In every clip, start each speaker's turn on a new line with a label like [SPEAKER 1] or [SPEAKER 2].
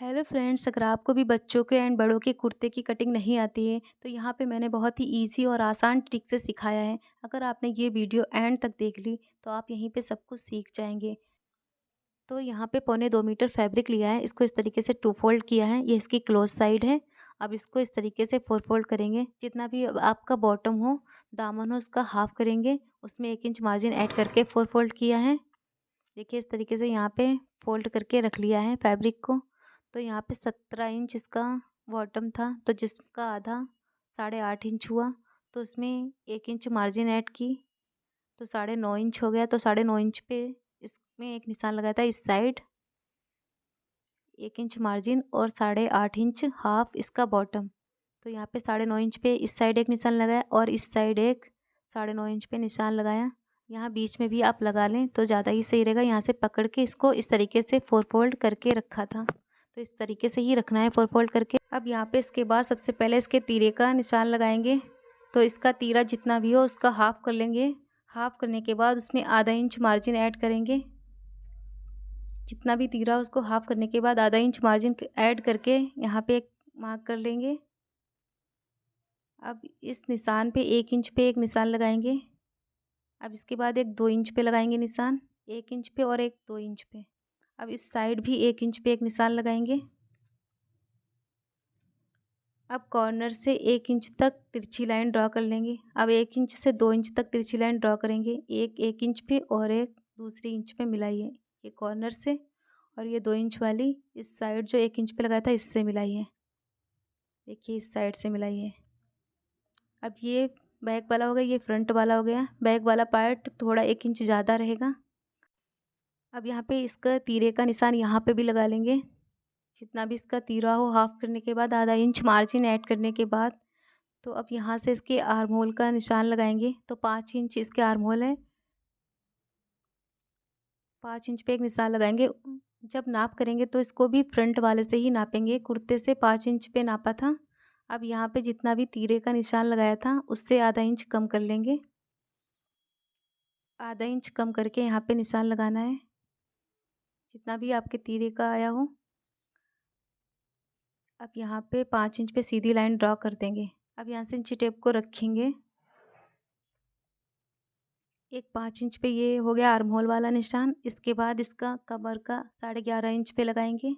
[SPEAKER 1] Hello friends, अगर आपको भी बच्चों के एंड बड़ों के कुर्ते की कटिंग नहीं आती है तो यहाँ पे मैंने बहुत ही इजी और आसान ट्रिक से सिखाया है। अगर आपने ये वीडियो एंड तक देख ली तो आप यहीं पे सब कुछ सीख जाएंगे। तो यहाँ पे 1.25 मीटर फैब्रिक लिया है, इसको इस तरीके से टू फोल्ड किया है, ये इसकी क्लोज साइड है। अब इसको इस तरीके से 4 फोल्ड करेंगे, जितना भी अब आपका बॉटम हो, दामन हो, उसका हाफ करेंगे। उसमें 1 इंच मार्जिन ऐड करके 4 फोल्ड किया है। देखिए इस तरीके से यहाँ पे फ़ोल्ड करके रख लिया है फैब्रिक को। तो यहाँ पे 17 इंच इसका बॉटम था, तो जिसका आधा 8.5 इंच हुआ, तो उसमें 1 इंच मार्जिन ऐड की, तो 9.5 इंच हो गया। तो 9.5 इंच पे इसमें एक निशान लगाया था इस साइड, 1 इंच मार्जिन और 8.5 इंच हाफ इसका बॉटम। तो यहाँ पे 9.5 इंच पे इस साइड एक निशान लगाया और इस साइड एक 9.5 इंच पे निशान लगाया। यहाँ बीच में भी आप लगा लें तो ज़्यादा ही सही रहेगा। यहाँ से पकड़ के इसको इस तरीके से 4 फोल्ड करके रखा था, तो इस तरीके से ही रखना है 4 फोल्ड करके। अब यहाँ पे इसके बाद सबसे पहले इसके तीरे का निशान लगाएंगे। तो इसका तीरा जितना भी हो उसका हाफ कर लेंगे। हाफ करने के बाद उसमें ½ इंच मार्जिन ऐड करेंगे। जितना भी तीरा उसको हाफ करने के बाद ½ इंच मार्जिन ऐड करके यहाँ पे एक मार्क कर लेंगे। अब इस निशान पे 1 इंच पे एक निशान लगाएंगे। अब इसके बाद एक 2 इंच पे लगाएंगे निशान, 1 इंच पे और एक 2 इंच पे। अब इस साइड भी 1 इंच पे एक निशान लगाएंगे। अब कॉर्नर से 1 इंच तक तिरछी लाइन ड्रॉ कर लेंगे। अब 1 इंच से 2 इंच तक तिरछी लाइन ड्रॉ करेंगे, एक 1 इंच पे और एक दूसरी इंच पे मिलाइए। ये कॉर्नर से और ये 2 इंच वाली इस साइड जो 1 इंच पे लगाया था इससे मिलाइए। देखिए इस साइड से मिलाइए। अब ये बैक वाला हो गया, ये फ्रंट वाला हो गया। बैक वाला पार्ट थोड़ा 1 इंच ज़्यादा रहेगा। अब यहाँ पे इसका तीरे का निशान यहाँ पे भी लगा लेंगे। जितना भी इसका तीरा हो हाफ करने के बाद ½ इंच मार्जिन ऐड करने के बाद, तो अब यहाँ से इसके आर्म होल का निशान लगाएंगे। तो 5 इंच इसके आर्म होल है, 5 इंच पे एक निशान लगाएंगे। जब नाप करेंगे तो इसको भी फ्रंट वाले से ही नापेंगे, कुर्ते से 5 इंच पे नापा था। अब यहाँ पे जितना भी तीरे का निशान लगाया था उससे ½ इंच कम कर लेंगे। ½ इंच कम करके यहाँ पे निशान लगाना है, जितना भी आपके तीरे का आया हो। अब यहाँ पे 5 इंच पे सीधी लाइन ड्रॉ कर देंगे। अब यहाँ से इंची टेप को रखेंगे। एक 5 इंच पे ये हो गया आर्म होल वाला निशान। इसके बाद इसका कमर का 11.5 इंच पे लगाएंगे।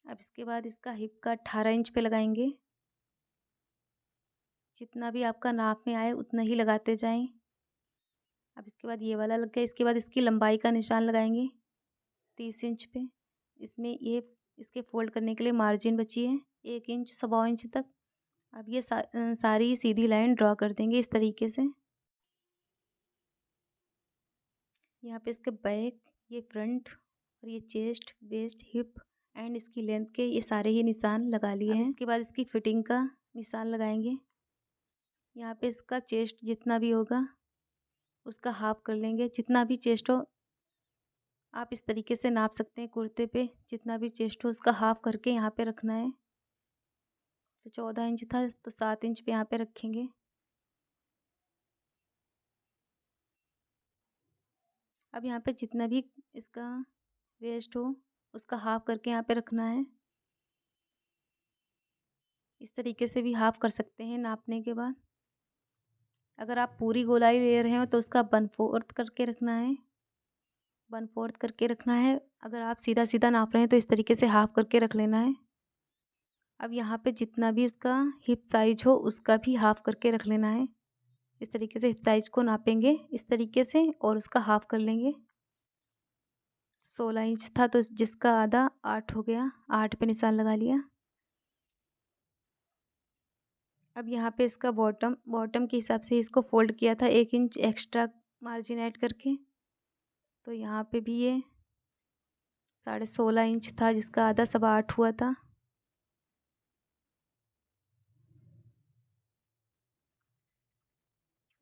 [SPEAKER 1] अब इसके बाद इसका हिप का 18 इंच पे लगाएंगे। जितना भी आपका नाप में आए उतना ही लगाते जाएं। अब इसके बाद ये वाला लग गया। इसके बाद इसकी लंबाई का निशान लगाएंगे 30 इंच पे। इसमें ये इसके फोल्ड करने के लिए मार्जिन बची है 1 इंच, 1.25 इंच तक। अब ये सारी सीधी लाइन ड्रॉ कर देंगे इस तरीके से। यहाँ पे इसके बैक, ये फ्रंट और ये चेस्ट, वेस्ट, हिप एंड इसकी लेंथ के ये सारे ही निशान लगा लिए हैं। इसके बाद इसकी फिटिंग का निशान लगाएंगे। यहाँ पे इसका चेस्ट जितना भी होगा उसका हाफ कर लेंगे। जितना भी चेस्ट हो आप इस तरीके से नाप सकते हैं, कुर्ते पे जितना भी चेस्ट हो उसका हाफ करके यहाँ पे रखना है। तो 14 इंच था तो 7 इंच पे यहाँ पे रखेंगे। अब यहाँ पे जितना भी इसका वेस्ट हो उसका हाफ करके यहाँ पे रखना है। इस तरीके से भी हाफ कर सकते हैं नापने के बाद। अगर आप पूरी गोलाई ले रहे हो तो उसका 1/4 करके रखना है, 1/4 करके रखना है। अगर आप सीधा सीधा नाप रहे हैं तो इस तरीके से हाफ करके रख लेना है। अब यहाँ पे जितना भी उसका हिप साइज हो उसका भी हाफ करके रख लेना है। इस तरीके से हिप साइज को नापेंगे इस तरीके से और उसका हाफ कर लेंगे। 16 इंच था तो जिसका आधा 8 हो गया, 8 पे निशान लगा लिया। अब यहाँ पे इसका बॉटम के हिसाब से इसको फोल्ड किया था 1 इंच एक्स्ट्रा मार्जिन ऐड करके। तो यहाँ पे भी ये 16.5 इंच था जिसका आधा 8.25 हुआ था।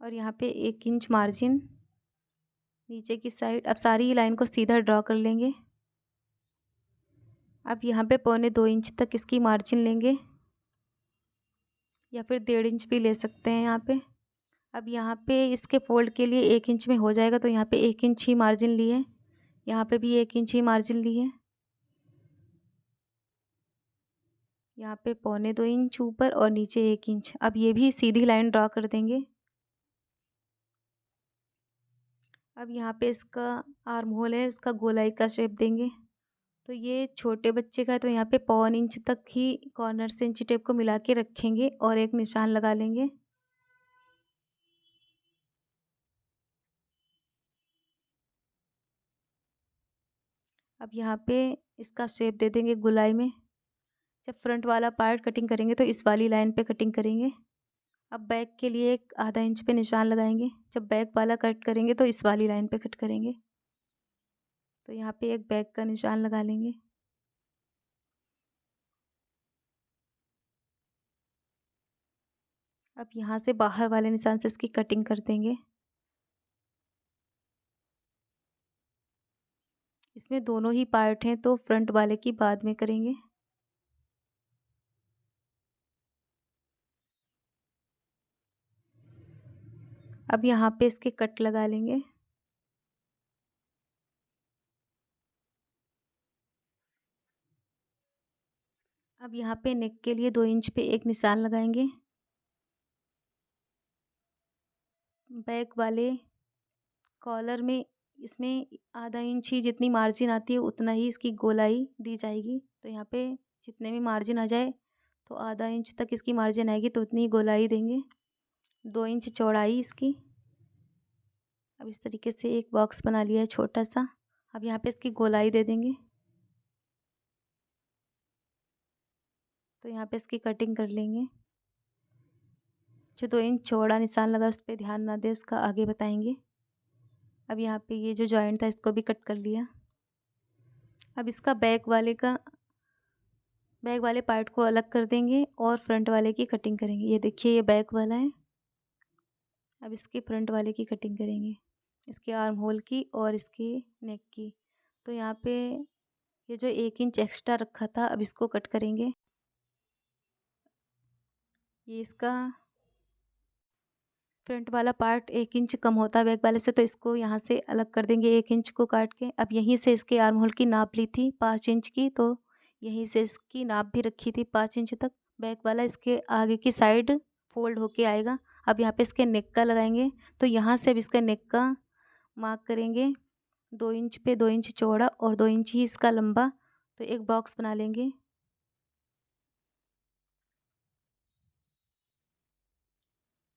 [SPEAKER 1] और यहाँ पे 1 इंच मार्जिन नीचे की साइड। अब सारी ही लाइन को सीधा ड्रॉ कर लेंगे। अब यहाँ पे 1.25 इंच तक इसकी मार्जिन लेंगे या फिर 1.5 इंच भी ले सकते हैं यहाँ पे। अब यहाँ पे इसके फोल्ड के लिए 1 इंच में हो जाएगा, तो यहाँ पे 1 इंच ही मार्जिन लिए, यहाँ पे भी 1 इंच ही मार्जिन लिए। यहाँ पे पौने 2 इंच ऊपर और नीचे 1 इंच। अब ये भी सीधी लाइन ड्रॉ कर देंगे। अब यहाँ पे इसका आर्म होल है, उसका गोलाई का शेप देंगे। तो ये छोटे बच्चे का है, तो यहाँ पे पौन इंच तक ही कॉर्नर से इंची टेप को मिला के रखेंगे और एक निशान लगा लेंगे। अब यहाँ पे इसका शेप दे देंगे गोलाई में। जब फ्रंट वाला पार्ट कटिंग करेंगे तो इस वाली लाइन पे कटिंग करेंगे। अब बैक के लिए एक आधा इंच पे निशान लगाएंगे। जब बैक वाला कट करेंगे तो इस वाली लाइन पे कट करेंगे। तो यहाँ पे एक बैक का निशान लगा लेंगे। अब यहाँ से बाहर वाले निशान से इसकी कटिंग कर देंगे। इसमें दोनों ही पार्ट हैं तो फ्रंट वाले की बाद में करेंगे। अब यहाँ पे इसके कट लगा लेंगे। अब यहाँ पे नेक के लिए 2 इंच पे एक निशान लगाएंगे। बैक वाले कॉलर में इसमें आधा इंच ही जितनी मार्जिन आती है उतना ही इसकी गोलाई दी जाएगी। तो यहाँ पे जितने भी मार्जिन आ जाए तो आधा इंच तक इसकी मार्जिन आएगी तो उतनी ही गोलाई देंगे। 2 इंच चौड़ाई इसकी। अब इस तरीके से एक बॉक्स बना लिया है छोटा सा। अब यहाँ पे इसकी गोलाई दे देंगे। तो यहाँ पे इसकी कटिंग कर लेंगे। जो 2 इंच चौड़ा निशान लगा उस पर ध्यान ना दें, उसका आगे बताएंगे। अब यहाँ पे ये जो जॉइंट था इसको भी कट कर लिया। अब इसका बैक वाले पार्ट को अलग कर देंगे और फ्रंट वाले की कटिंग करेंगे। ये देखिए ये बैक वाला है। अब इसके फ्रंट वाले की कटिंग करेंगे, इसके आर्म होल की और इसके नेक की। तो यहाँ पे ये जो 1 इंच एक्स्ट्रा रखा था अब इसको कट करेंगे। ये इसका फ्रंट वाला पार्ट 1 इंच कम होता है बैक वाले से, तो इसको यहाँ से अलग कर देंगे 1 इंच को काट के। अब यहीं से इसके आर्म होल की नाप ली थी 5 इंच की, तो यहीं से इसकी नाप भी रखी थी 5 इंच तक। बैक वाला इसके आगे की साइड फोल्ड होके आएगा। अब यहाँ पे इसके नेक का लगाएंगे, तो यहाँ से अब इसका नेक का मार्क करेंगे 2 इंच पे 2 इंच चौड़ा और 2 इंच ही इसका लंबा। तो एक बॉक्स बना लेंगे।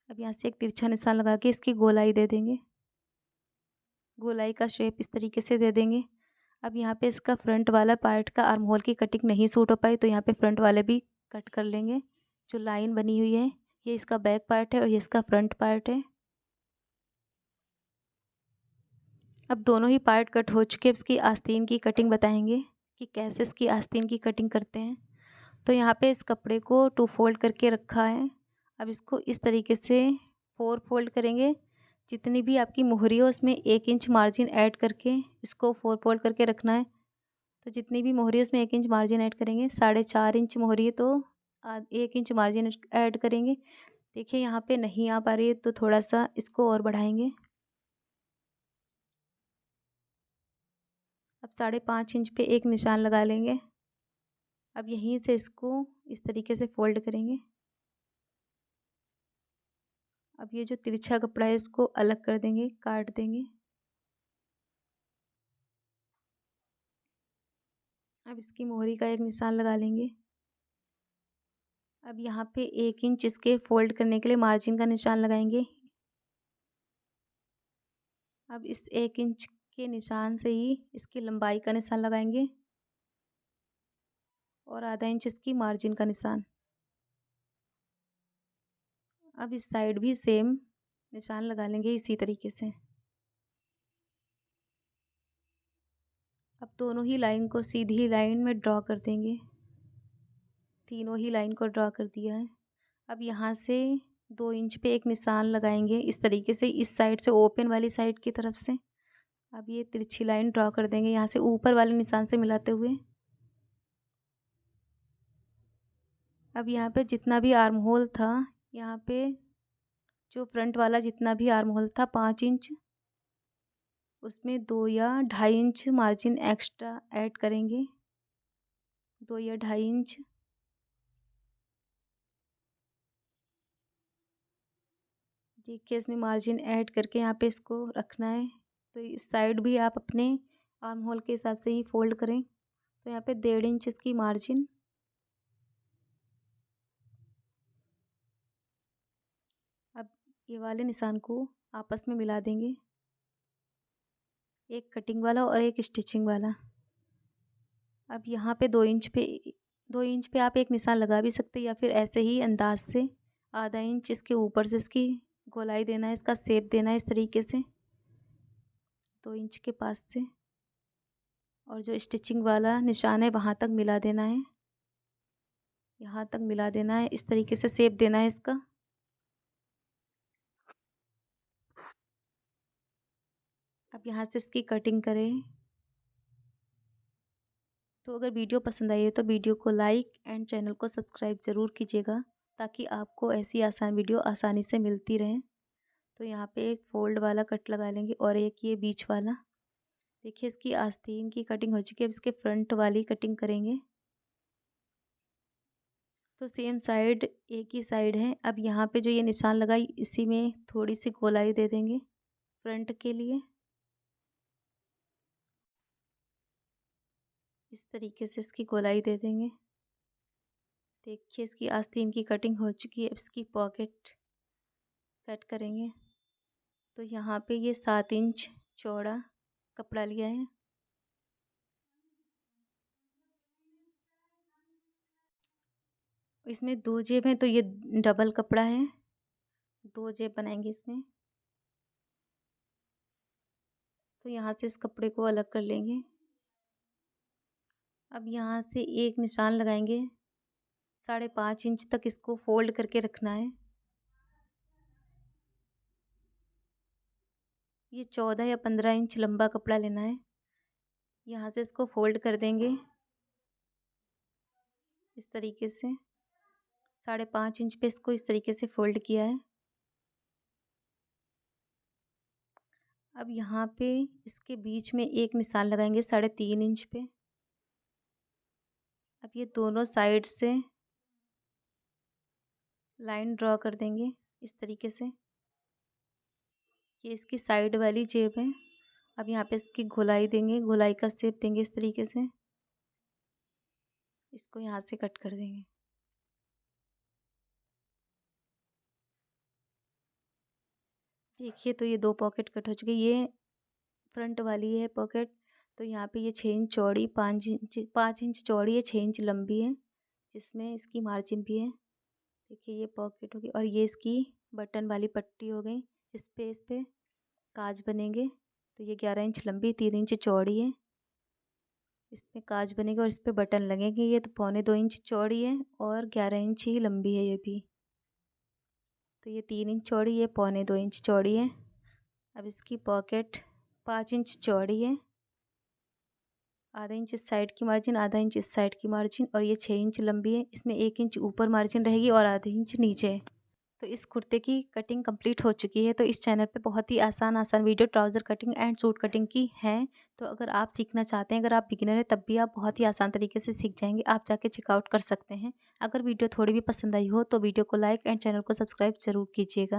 [SPEAKER 1] अब यहाँ से एक तिरछा निशान लगा के इसकी गोलाई दे देंगे। गोलाई का शेप इस तरीके से दे देंगे। अब यहाँ पे इसका फ्रंट वाला पार्ट का आर्म होल की कटिंग नहीं सूट हो पाई तो यहाँ पे फ्रंट वाले भी कट कर लेंगे। जो लाइन बनी हुई है ये इसका बैक पार्ट है और ये इसका फ्रंट पार्ट है। अब दोनों ही पार्ट कट हो चुके, इसकी आस्तीन की कटिंग बताएंगे कि कैसे इसकी आस्तीन की कटिंग करते हैं। तो यहाँ पे इस कपड़े को 2 फोल्ड करके रखा है। अब इसको इस तरीके से 4 फोल्ड करेंगे। जितनी भी आपकी मोहरी हो उसमें 1 इंच मार्जिन ऐड करके इसको 4 फोल्ड करके रखना है। तो जितनी भी मोहरी है उसमें 1 इंच मार्जिन ऐड करेंगे। 4.5 इंच मोहरी है तो 1 इंच मार्जिन ऐड करेंगे। देखिए यहाँ पे नहीं आ पा रही है तो थोड़ा सा इसको और बढ़ाएंगे। अब 5.5 इंच पे एक निशान लगा लेंगे। अब यहीं से इसको इस तरीके से फोल्ड करेंगे। अब ये जो तिरछा कपड़ा है इसको अलग कर देंगे, काट देंगे। अब इसकी मोहरी का एक निशान लगा लेंगे। अब यहाँ पे 1 इंच इसके फोल्ड करने के लिए मार्जिन का निशान लगाएंगे। अब इस 1 इंच के निशान से ही इसकी लंबाई का निशान लगाएंगे और आधा इंच इसकी मार्जिन का निशान। अब इस साइड भी सेम निशान लगा लेंगे इसी तरीके से। अब दोनों ही लाइन को सीधी लाइन में ड्रॉ कर देंगे। तीनों ही लाइन को ड्रॉ कर दिया है। अब यहाँ से 2 इंच पे एक निशान लगाएंगे इस तरीके से, इस साइड से ओपन वाली साइड की तरफ से। अब ये तिरछी लाइन ड्रॉ कर देंगे यहाँ से ऊपर वाले निशान से मिलाते हुए। अब यहाँ पे जितना भी आर्म होल था, यहाँ पे जो फ्रंट वाला जितना भी आर्म होल था 5 इंच, उसमें 2 या 2.5 इंच मार्जिन एक्स्ट्रा ऐड करेंगे। 2 या 2.5 इंच। देखिए इसमें मार्जिन ऐड करके यहाँ पे इसको रखना है। तो इस साइड भी आप अपने आर्म होल के हिसाब से ही फ़ोल्ड करें। तो यहाँ पे 1.5 इंच इसकी मार्जिन। अब ये वाले निशान को आपस में मिला देंगे, एक कटिंग वाला और एक स्टिचिंग वाला। अब यहाँ पे 2 इंच पे आप एक निशान लगा भी सकते हैं या फिर ऐसे ही अंदाज़ से आधा इंच इसके ऊपर से इसकी गोलाई देना है, इसका शेप देना है इस तरीके से 2 इंच के पास से, और जो स्टिचिंग वाला निशान है वहाँ तक मिला देना है, यहाँ तक मिला देना है, इस तरीके से शेप देना है इसका। अब यहाँ से इसकी कटिंग करें। तो अगर वीडियो पसंद आई है तो वीडियो को लाइक एंड चैनल को सब्सक्राइब ज़रूर कीजिएगा, ताकि आपको ऐसी आसान वीडियो आसानी से मिलती रहें। तो यहाँ पे एक फ़ोल्ड वाला कट लगा लेंगे और एक ये बीच वाला। देखिए इसकी आस्तीन की कटिंग हो चुकी है, अब इसके फ्रंट वाली कटिंग करेंगे। तो सेम साइड एक ही साइड है। अब यहाँ पे जो ये निशान लगाई इसी में थोड़ी सी गोलाई दे देंगे फ्रंट के लिए, इस तरीके से इसकी गोलाई दे देंगे। देखिए इसकी आस्तीन की कटिंग हो चुकी है। अब इसकी पॉकेट कट करेंगे। तो यहाँ पे ये 7 इंच चौड़ा कपड़ा लिया है। इसमें 2 जेब हैं तो ये डबल कपड़ा है, 2 जेब बनाएंगे इसमें। तो यहाँ से इस कपड़े को अलग कर लेंगे। अब यहाँ से एक निशान लगाएंगे, 5.5 इंच तक इसको फोल्ड करके रखना है। ये 14 या 15 इंच लंबा कपड़ा लेना है। यहाँ से इसको फोल्ड कर देंगे इस तरीके से, 5.5 इंच पे इसको इस तरीके से फोल्ड किया है। अब यहाँ पे इसके बीच में एक निशान लगाएंगे 3.5 इंच पे। अब ये दोनों साइड से लाइन ड्रॉ कर देंगे इस तरीके से। ये इसकी साइड वाली जेब है। अब यहाँ पे इसकी गोलाई देंगे, गोलाई का शेप देंगे इस तरीके से, इसको यहाँ से कट कर देंगे। देखिए तो ये 2 पॉकेट कट हो चुकी है। ये फ्रंट वाली है पॉकेट। तो यहाँ पे ये 6 इंच चौड़ी, 5 इंच चौड़ी है, 6 इंच लंबी है, जिसमें इसकी मार्जिन भी है। देखिए ये पॉकेट होगी और ये इसकी बटन वाली पट्टी हो गई। इस पे काज बनेंगे। तो ये 11 इंच लंबी, 3 इंच चौड़ी है, इसमें काज बनेगी और इस पे बटन लगेंगे। ये तो 1.25 इंच चौड़ी है और 11 इंच ही लंबी है ये भी। तो ये 3 इंच चौड़ी, ये 1.25 इंच चौड़ी है। अब इसकी पॉकेट 5 इंच चौड़ी है, आधा इंच इस साइड की मार्जिन, आधा इंच इस साइड की मार्जिन, और ये 6 इंच लंबी है। इसमें 1 इंच ऊपर मार्जिन रहेगी और आधे इंच नीचे। तो इस कुर्ते की कटिंग कंप्लीट हो चुकी है। तो इस चैनल पे बहुत ही आसान आसान video trouser cutting and suit cutting की हैं। तो अगर आप सीखना चाहते हैं, अगर आप बिगिनर हैं तब भी आप बहुत ही आसान तरीके से सीख जाएंगे। आप जाके चेकआउट कर सकते हैं। अगर वीडियो थोड़ी भी पसंद आई हो तो वीडियो को लाइक एंड चैनल को सब्सक्राइब ज़रूर कीजिएगा।